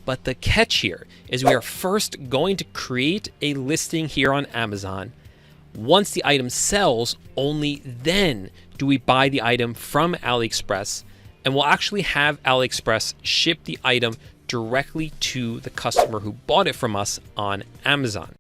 But the catch here is we are first going to create a listing here on Amazon. Once the item sells, only then do we buy the item from Aliexpress, and we'll actually have Aliexpress ship the item directly to the customer who bought it from us on Amazon.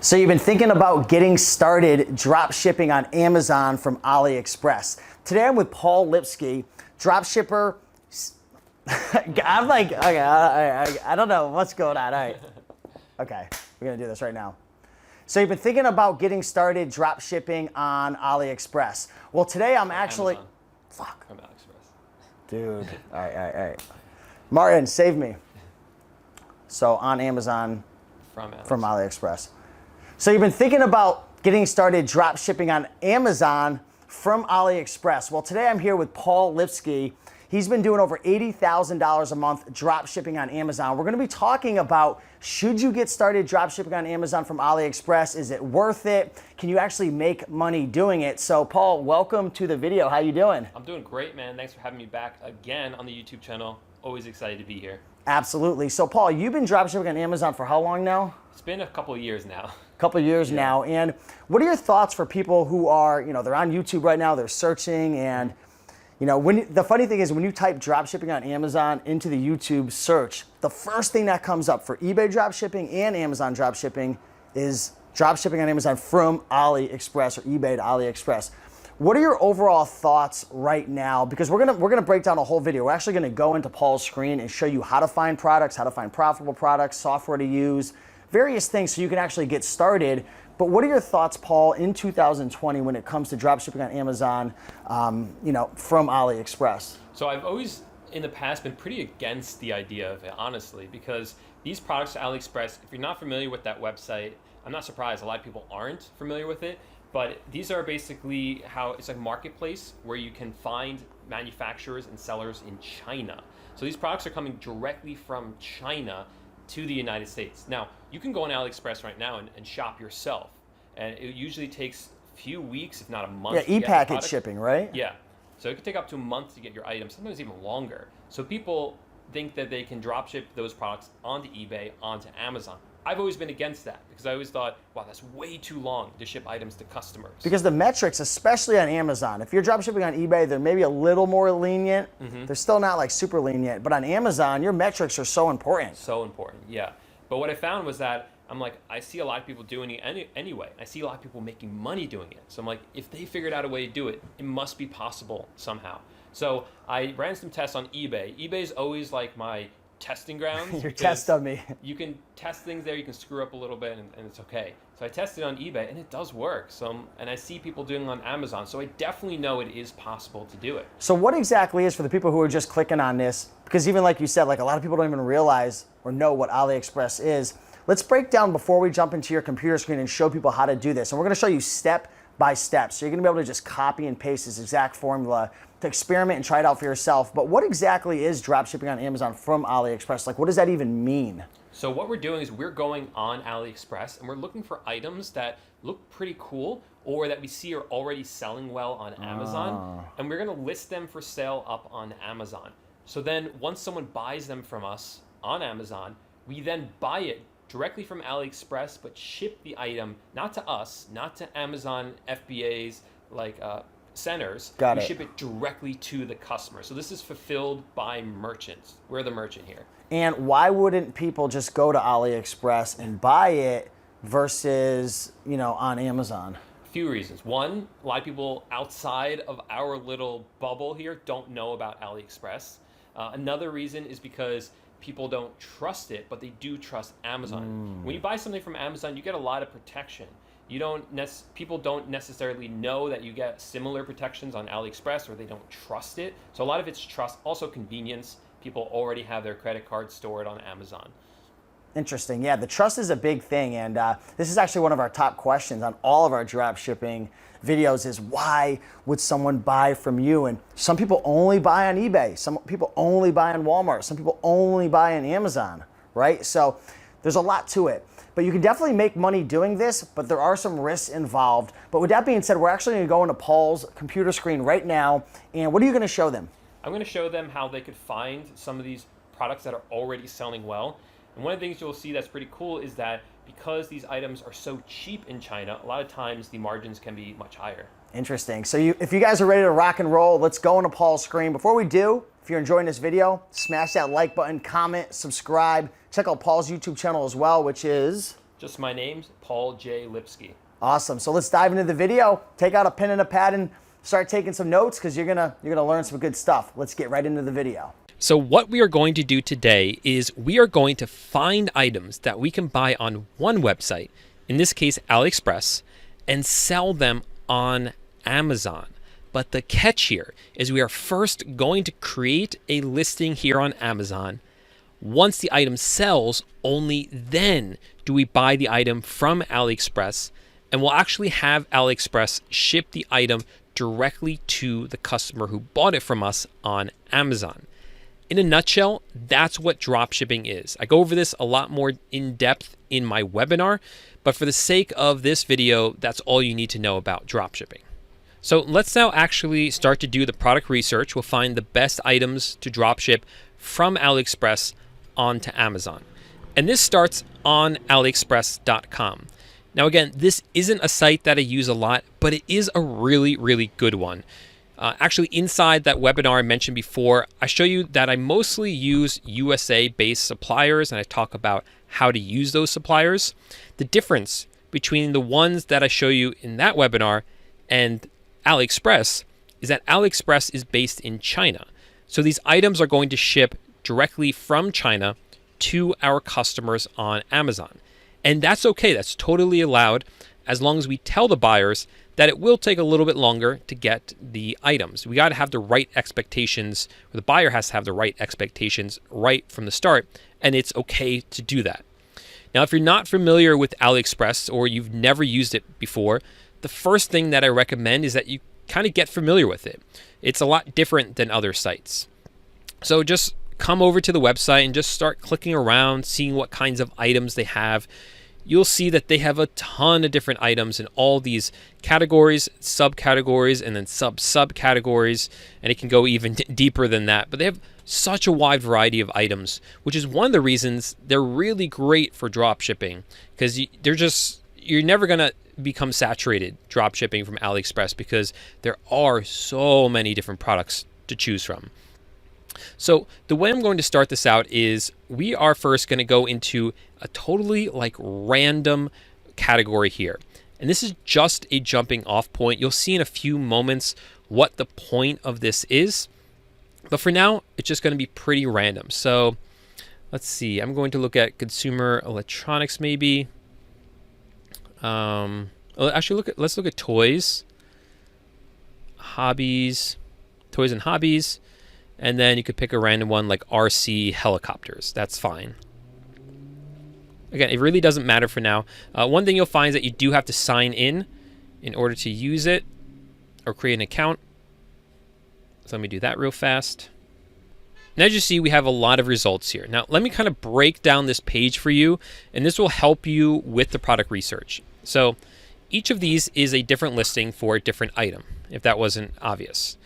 So you've been thinking about getting started drop shipping on Amazon from Aliexpress. Today I'm with Paul Lipsky, drop shipper. I'm like, okay, I don't know what's going on. All right. Okay, we're gonna do this right now. So you've been thinking about getting started drop shipping on Aliexpress. Well, today I'm actually, Amazon. Fuck. From Aliexpress. Dude, all right. Martin, save me. So on Amazon from Aliexpress. So you've been thinking about getting started drop shipping on Amazon from Aliexpress. Well, today I'm here with Paul Lipsky. He's been doing over $80,000 a month drop shipping on Amazon. We're gonna be talking about, should you get started drop shipping on Amazon from Aliexpress? Is it worth it? Can you actually make money doing it? So Paul, welcome to the video. How you doing? I'm doing great, man. Thanks for having me back again on the YouTube channel. Always excited to be here. Absolutely. So Paul, you've been drop shipping on Amazon for how long now? It's been a couple of years now. Couple of years now. And what are your thoughts for people who are, they're on YouTube right now, they're searching, and the funny thing is when you type drop shipping on Amazon into the YouTube search, the first thing that comes up for eBay drop shipping and Amazon drop shipping is drop shipping on Amazon from Aliexpress or eBay to Aliexpress. What are your overall thoughts right now? Because we're gonna break down a whole video. We're actually gonna go into Paul's screen and show you how to find products, how to find profitable products, software to use, various things so you can actually get started. But what are your thoughts, Paul, in 2020 when it comes to drop shipping on Amazon, from Aliexpress? So I've always, in the past, been pretty against the idea of it, honestly, because these products, Aliexpress, if you're not familiar with that website, I'm not surprised a lot of people aren't familiar with it, but these are basically how it's like a marketplace where you can find manufacturers and sellers in China. So these products are coming directly from China to the United States. Now, you can go on AliExpress right now and shop yourself. And it usually takes a few weeks, if not a month. Yeah, e-packet shipping, right? Yeah. So it could take up to a month to get your item, sometimes even longer. So people think that they can drop ship those products onto eBay, onto Amazon. I've always been against that because I always thought, wow, that's way too long to ship items to customers. Because the metrics, especially on Amazon, if you're drop shipping on eBay, they're maybe a little more lenient. They're still not like super lenient, but on Amazon, your metrics are so important. So important, yeah. But what I found was that I'm like, I see a lot of people doing it anyway. I see a lot of people making money doing it. So I'm like, if they figured out a way to do it, it must be possible somehow. So I ran some tests on eBay. eBay's always like my testing grounds. Your test of me. You can test things there, you can screw up a little bit and it's okay. So I tested on eBay and it does work. And I see people doing it on Amazon. So I definitely know it is possible to do it. So what exactly is, for the people who are just clicking on this, because even like you said, like a lot of people don't even realize or know what Aliexpress is. Let's break down before we jump into your computer screen and show people how to do this. And we're gonna show you step by step. So you're gonna be able to just copy and paste this exact formula to experiment and try it out for yourself. But what exactly is drop shipping on Amazon from Aliexpress? Like, what does that even mean? So what we're doing is we're going on Aliexpress and we're looking for items that look pretty cool or that we see are already selling well on Amazon. And we're gonna list them for sale up on Amazon. So then once someone buys them from us on Amazon, we then buy it directly from Aliexpress, but ship the item not to us, not to Amazon FBAs like centers. We ship it directly to the customer. So this is fulfilled by merchants. We're the merchant here. And why wouldn't people just go to Aliexpress and buy it versus, on Amazon? A few reasons. One, a lot of people outside of our little bubble here don't know about Aliexpress. Another reason is because people don't trust it, but they do trust Amazon. When you buy something from Amazon, you get a lot of protection. People don't necessarily know that you get similar protections on AliExpress, or they don't trust it. So a lot of it's trust, also convenience. People already have their credit card stored on Amazon. Interesting. Yeah, the trust is a big thing. And this is actually one of our top questions on all of our drop shipping videos is why would someone buy from you? And some people only buy on eBay. Some people only buy on Walmart. Some people only buy on Amazon, right? So there's a lot to it. But you can definitely make money doing this, but there are some risks involved. But with that being said, we're actually going to go into Paul's computer screen right now. And what are you going to show them? I'm going to show them how they could find some of these products that are already selling well. And one of the things you'll see that's pretty cool is that because these items are so cheap in China, a lot of times the margins can be much higher. Interesting. So if you guys are ready to rock and roll, let's go into Paul's screen. Before we do, if you're enjoying this video, smash that like button, comment, subscribe. Check out Paul's YouTube channel as well, which is? Just my name's Paul J. Lipsky. Awesome. So let's dive into the video. Take out a pen and a pad and start taking some notes because you're gonna learn some good stuff. Let's get right into the video. So what we are going to do today is we are going to find items that we can buy on one website, in this case Aliexpress, and sell them on Amazon. But the catch here is we are first going to create a listing here on Amazon. Once the item sells, only then do we buy the item from Aliexpress, and we'll actually have Aliexpress ship the item directly to the customer who bought it from us on Amazon. In a nutshell, that's what dropshipping is. I go over this a lot more in depth in my webinar, but for the sake of this video, that's all you need to know about dropshipping. So let's now actually start to do the product research. We'll find the best items to dropship from Aliexpress onto Amazon. And this starts on aliexpress.com. Now again, this isn't a site that I use a lot, but it is a really, really good one. Actually, inside that webinar I mentioned before, I show you that I mostly use USA-based suppliers, and I talk about how to use those suppliers. The difference between the ones that I show you in that webinar and Aliexpress is that Aliexpress is based in China. So these items are going to ship directly from China to our customers on Amazon. And that's okay, that's totally allowed, as long as we tell the buyers that it will take a little bit longer to get the items. We got to have the right expectations, or the buyer has to have the right expectations right from the start, and it's okay to do that. Now, if you're not familiar with Aliexpress or you've never used it before, the first thing that I recommend is that you kind of get familiar with it. It's a lot different than other sites. So just come over to the website and just start clicking around, seeing what kinds of items they have. You'll see that they have a ton of different items in all these categories, subcategories, and then subcategories, and it can go even deeper than that. But they have such a wide variety of items, which is one of the reasons they're really great for drop shipping, because you're never going to become saturated drop shipping from Aliexpress because there are so many different products to choose from. So the way I'm going to start this out is we are first going to go into a totally random category here. And this is just a jumping off point. You'll see in a few moments what the point of this is. But for now, it's just going to be pretty random. So let's see. I'm going to look at consumer electronics maybe. Actually, let's look at toys. Hobbies. Toys and hobbies. And then you could pick a random one like RC helicopters. That's fine. Again, it really doesn't matter for now. One thing you'll find is that you do have to sign in order to use it or create an account. So let me do that real fast. And as you see, we have a lot of results here. Now, let me kind of break down this page for you, and this will help you with the product research. So each of these is a different listing for a different item, if that wasn't obvious.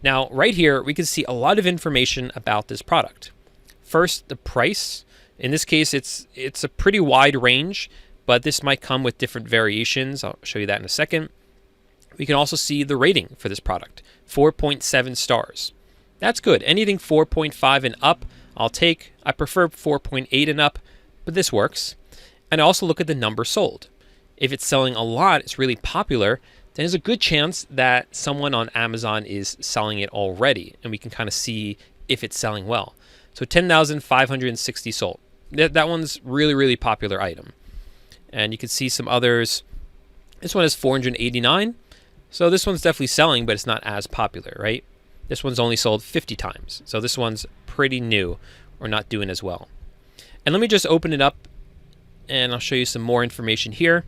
Now, right here, we can see a lot of information about this product. First, the price. In this case, it's a pretty wide range, but this might come with different variations. I'll show you that in a second. We can also see the rating for this product, 4.7 stars. That's good. Anything 4.5 and up, I'll take. I prefer 4.8 and up, but this works. And I also look at the number sold. If it's selling a lot, it's really popular, then there's a good chance that someone on Amazon is selling it already, and we can kind of see if it's selling well. So 10,560 sold. That one's really, really popular item. And you can see some others. This one is 489. So this one's definitely selling, but it's not as popular, right? This one's only sold 50 times. So this one's pretty new or not doing as well. And let me just open it up and I'll show you some more information here.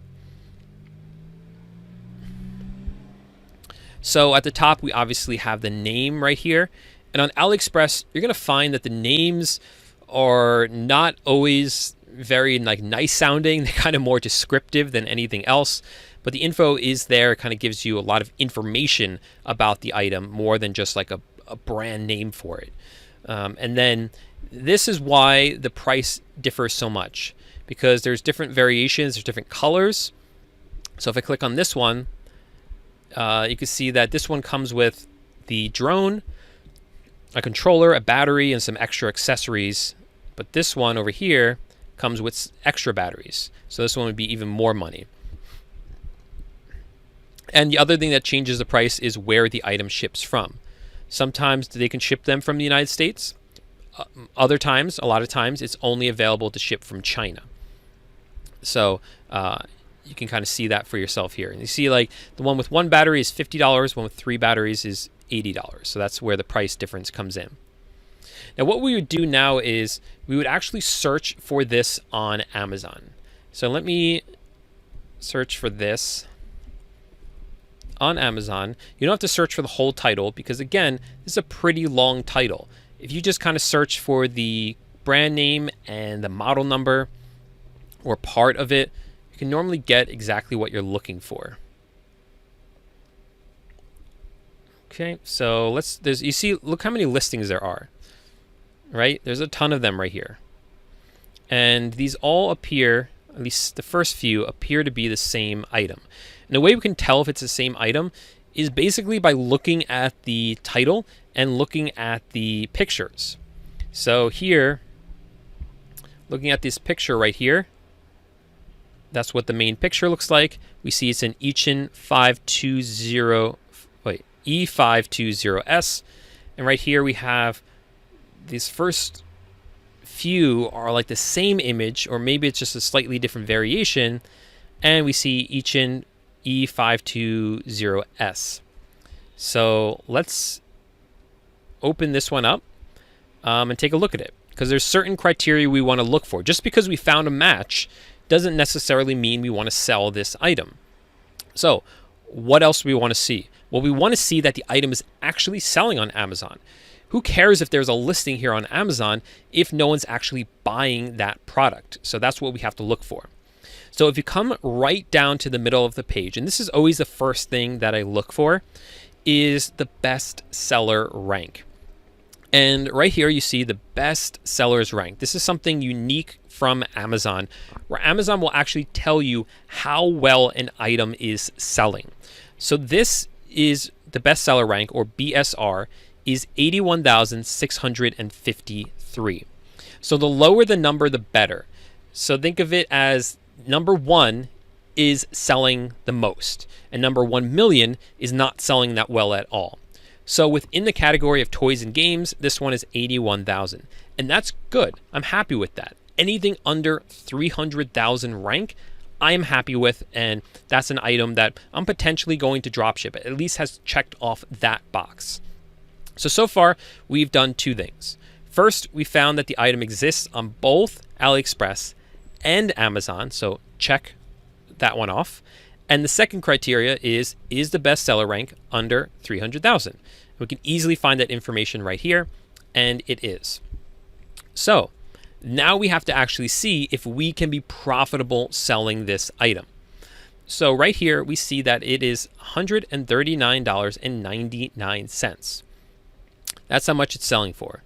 So at the top, we obviously have the name right here. And on AliExpress, you're going to find that the names are not always very nice sounding. They're kind of more descriptive than anything else. But the info is there. It kind of gives you a lot of information about the item more than just like a brand name for it. And then this is why the price differs so much, because there's different variations, there's different colors. So if I click on this one, you can see that this one comes with the drone, a controller, a battery, and some extra accessories. But this one over here comes with extra batteries. So this one would be even more money. And the other thing that changes the price is where the item ships from. Sometimes they can ship them from the United States. Other times, a lot of times, it's only available to ship from China. So you can kind of see that for yourself here. And you see like the one with one battery is $50, one with 3 batteries is $80. So that's where the price difference comes in. Now what we would do now is we would actually search for this on Amazon. So let me search for this on Amazon. You don't have to search for the whole title because again, this is a pretty long title. If you just kind of search for the brand name and the model number or part of it, you can normally get exactly what you're looking for. Okay, so you see, look how many listings there are, right? There's a ton of them right here. And these all appear, at least the first few, appear to be the same item. And the way we can tell if it's the same item is basically by looking at the title and looking at the pictures. So here, looking at this picture right here, that's what the main picture looks like. We see it's an E520S. And right here we have these first few are like the same image, or maybe it's just a slightly different variation. And we see Ichin E520S. So let's open this one up and take a look at it, because there's certain criteria we want to look for. Just because we found a match doesn't necessarily mean we want to sell this item. So what else do we want to see? Well, we want to see that the item is actually selling on Amazon. Who cares if there's a listing here on Amazon if no one's actually buying that product? So that's what we have to look for. So if you come right down to the middle of the page, and this is always the first thing that I look for, is the best seller rank. And right here you see the best sellers rank. This is something unique from Amazon, where Amazon will actually tell you how well an item is selling. So this is the best seller rank, or BSR, is 81,653. So the lower the number, the better. So think of it as number 1 is selling the most, and number 1 million is not selling that well at all. So within the category of toys and games, this one is 81,000, and that's good. I'm happy with that. Anything under 300,000 rank, I am happy with, and that's an item that I'm potentially going to dropship. It at least has checked off that box. So far, we've done 2 things. First, we found that the item exists on both AliExpress and Amazon, so check that one off. And the second criteria is the best seller rank under 300,000? We can easily find that information right here, and it is. So now we have to actually see if we can be profitable selling this item. So right here, we see that it is $139.99. That's how much it's selling for.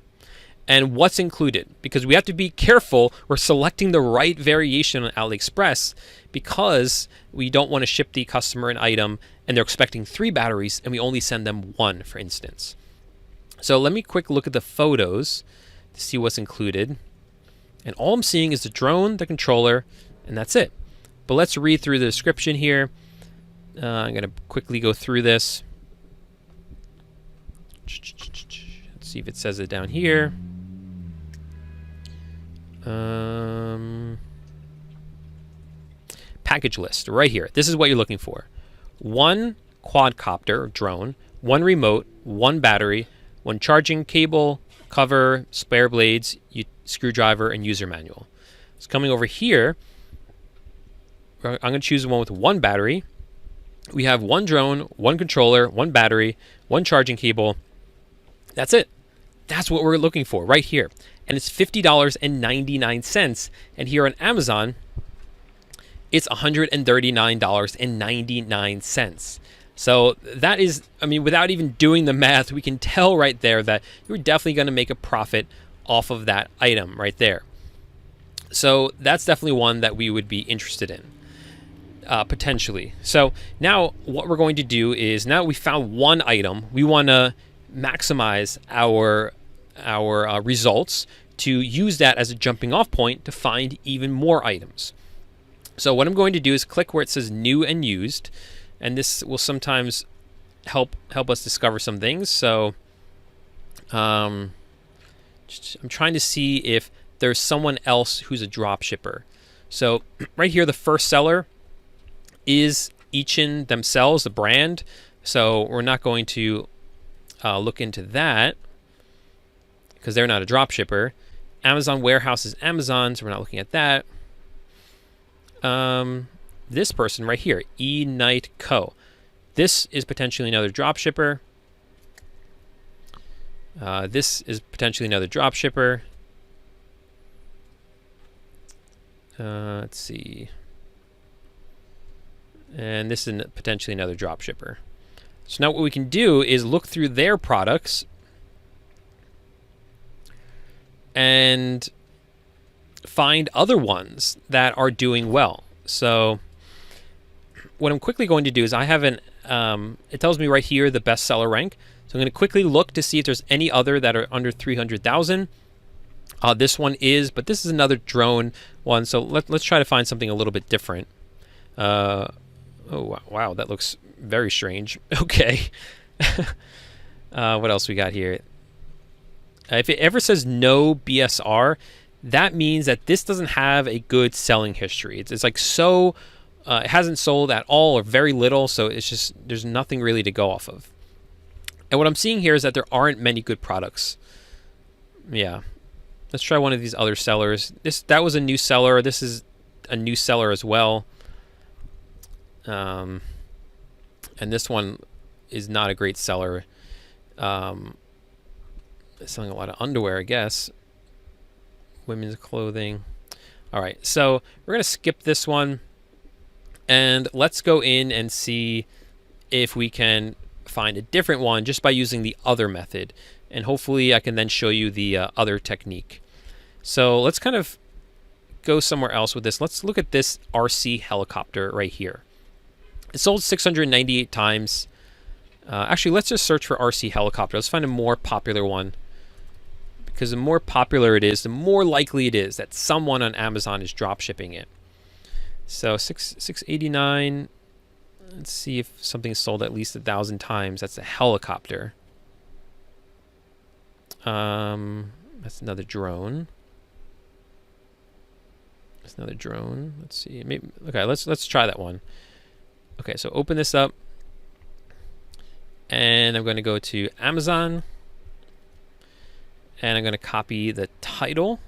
And what's included? Because we have to be careful, we're selecting the right variation on AliExpress, because we don't want to ship the customer an item and they're expecting 3 batteries and we only send them 1, for instance. So let me quick look at the photos to see what's included. And all I'm seeing is the drone, the controller, and that's it. But let's read through the description here. I'm going to quickly go through this. Let's see if it says it down here. Package list right here. This is what you're looking for. 1 quadcopter drone, 1 remote, 1 battery, 1 charging cable, cover, spare blades, screwdriver, and user manual. So coming over here, I'm going to choose one with one battery. We have one drone, one controller, one battery, one charging cable. That's it. That's what we're looking for right here. And it's $50.99. And here on Amazon, it's $139.99. So that is, I mean, without even doing the math, we can tell right there that you're definitely going to make a profit off of that item right there. So that's definitely one that we would be interested in, potentially. So now what we're going to do is, now we found one item, we want to maximize our results to use that as a jumping off point to find even more items. So what I'm going to do is click where it says new and used, and this will sometimes help us discover some things. So I'm trying to see if there's someone else who's a drop shipper. So right here, the first seller is Ichin themselves, the brand. So we're not going to look into that because they're not a drop shipper. Amazon warehouse is Amazon, so we're not looking at that. This person right here, eNight Co. This is potentially another drop shipper. This is potentially another drop shipper. Let's see. And this is potentially another drop shipper. So now what we can do is look through their products and find other ones that are doing well. So what I'm quickly going to do is I have an, it tells me right here the bestseller rank. So I'm going to quickly look to see if there's any other that are under 300,000. This one is, but this is another drone one. So let's try to find something a little bit different. Oh, wow, that looks very strange. Okay. What else we got here? If it ever says no BSR, that means that this doesn't have a good selling history. It's like so, it hasn't sold at all or very little, so it's just, there's nothing really to go off of. And what I'm seeing here is that there aren't many good products. Yeah. Let's try one of these other sellers. That was a new seller. This is a new seller as well. And this one is not a great seller. Selling a lot of underwear, I guess. Women's clothing. All right, so we're going to skip this one. And let's go in and see if we can find a different one just by using the other method. And hopefully I can then show you the other technique. So let's kind of go somewhere else with this. Let's look at this RC helicopter right here. It sold 698 times. Actually, let's just search for RC helicopter. Let's find a more popular one. Because the more popular it is, the more likely it is that someone on Amazon is drop shipping it. So 689. Let's see if something is sold at least 1,000 times. That's a helicopter. That's another drone. That's another drone. Let's see. Maybe, okay, let's try that one. Okay, so open this up. And I'm going to go to Amazon. And I'm going to copy the title.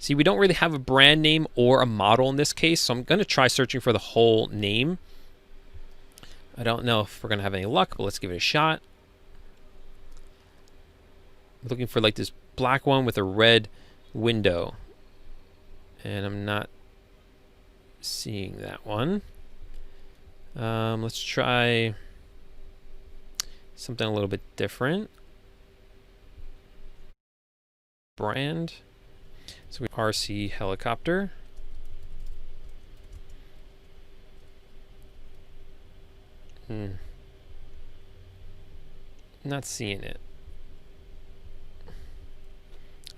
See, we don't really have a brand name or a model in this case, so I'm going to try searching for the whole name. I don't know if we're going to have any luck, but let's give it a shot. I'm looking for like this black one with a red window. And I'm not seeing that one. Let's try something a little bit different. Brand. So we RC helicopter. Not seeing it.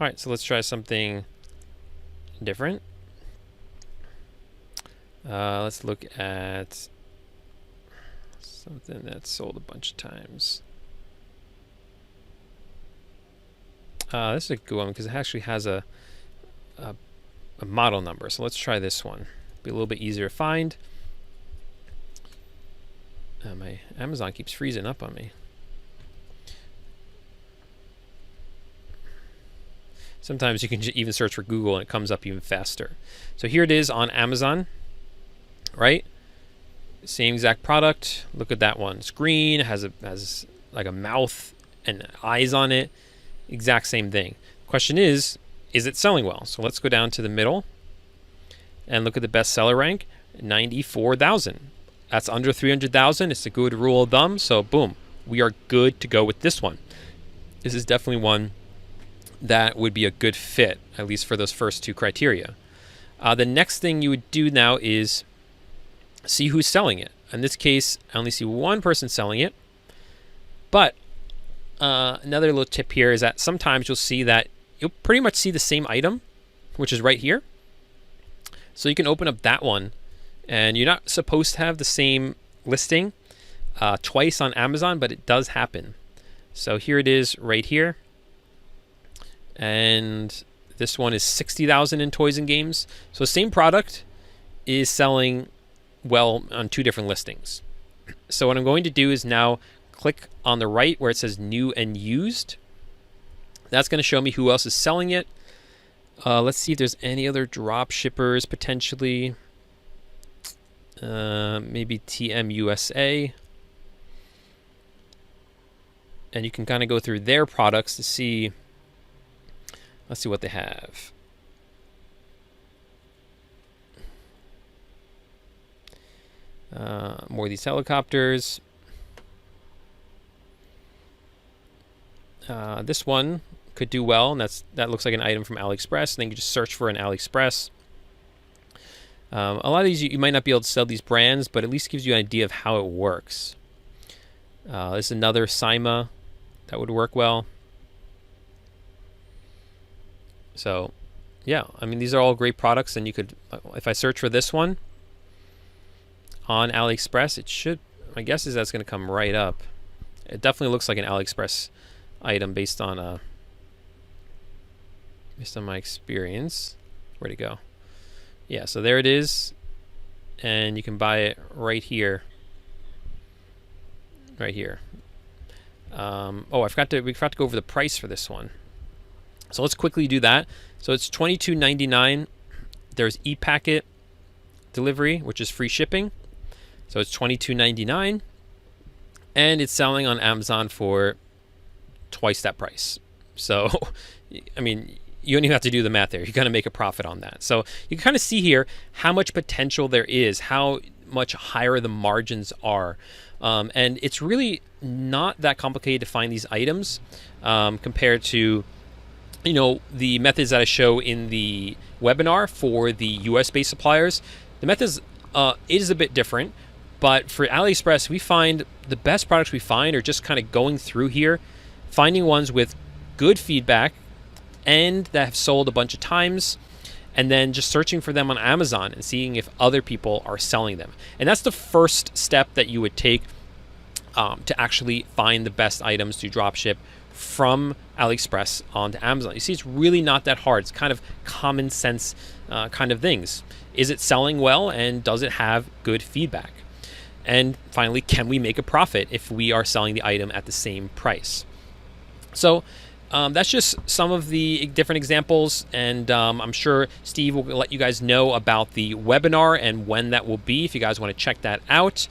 All right, so let's try something different. Let's look at something that's sold a bunch of times. This is a good one because it actually has a model number. So let's try this one. Be a little bit easier to find. My Amazon keeps freezing up on me. Sometimes you can even search for Google and it comes up even faster. So here it is on Amazon. right? Same exact product. Look at that one. It's green, has like a mouth and eyes on it. Exact same thing. Question is it selling well? So let's go down to the middle and look at the bestseller rank, 94,000. That's under 300,000. It's a good rule of thumb. So boom, we are good to go with this one. This is definitely one that would be a good fit, at least for those first two criteria. The next thing you would do now is see who's selling it. In this case, I only see one person selling it. But another little tip here is that sometimes you'll see that you'll pretty much see the same item, which is right here. So you can open up that one, and you're not supposed to have the same listing twice on Amazon, but it does happen. So here it is right here. And this one is 60,000 in toys and games. So same product is selling well on two different listings. So what I'm going to do is now click on the right where it says new and used. That's going to show me who else is selling it. Let's see if there's any other drop shippers potentially. Maybe TM USA. And you can kind of go through their products to see. Let's see what they have. More of these helicopters. This one could do well, and that looks like an item from Aliexpress. And then you just search for an Aliexpress. A lot of these you might not be able to sell these brands, but at least gives you an idea of how it works. This is another Sima that would work well. So, yeah, I mean, these are all great products, and you could, if I search for this one on AliExpress, it should, my guess is that's going to come right up. It definitely looks like an AliExpress item based on my experience. Where'd it go? Yeah, so there it is, and you can buy it right here. Right here. Oh, we forgot to go over the price for this one. So let's quickly do that. So it's $22.99. There's e-packet delivery, which is free shipping. So it's $22.99, and it's selling on Amazon for twice that price. So, I mean, you don't even have to do the math there. You're going to make a profit on that. So you can kind of see here how much potential there is, how much higher the margins are. And it's really not that complicated to find these items compared to, you know, the methods that I show in the webinar for the US-based suppliers. The methods is a bit different, but for AliExpress, we find the best products we find are just kind of going through here, finding ones with good feedback and that have sold a bunch of times, and then just searching for them on Amazon and seeing if other people are selling them. And that's the first step that you would take to actually find the best items to dropship from AliExpress onto Amazon. You see, it's really not that hard. It's kind of common sense kind of things. Is it selling well, and does it have good feedback? And finally, can we make a profit if we are selling the item at the same price? So that's just some of the different examples, and I'm sure Steve will let you guys know about the webinar and when that will be if you guys want to check that out.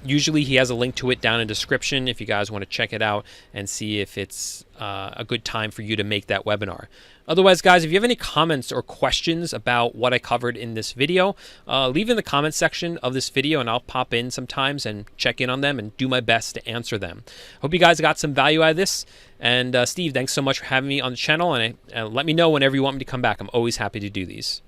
Usually he has a link to it down in the description if you guys want to check it out and see if it's a good time for you to make that webinar. Otherwise, guys, if you have any comments or questions about what I covered in this video, leave in the comment section of this video, and I'll pop in sometimes and check in on them and do my best to answer them. Hope you guys got some value out of this. And Steve, thanks so much for having me on the channel, and let me know whenever you want me to come back. I'm always happy to do these.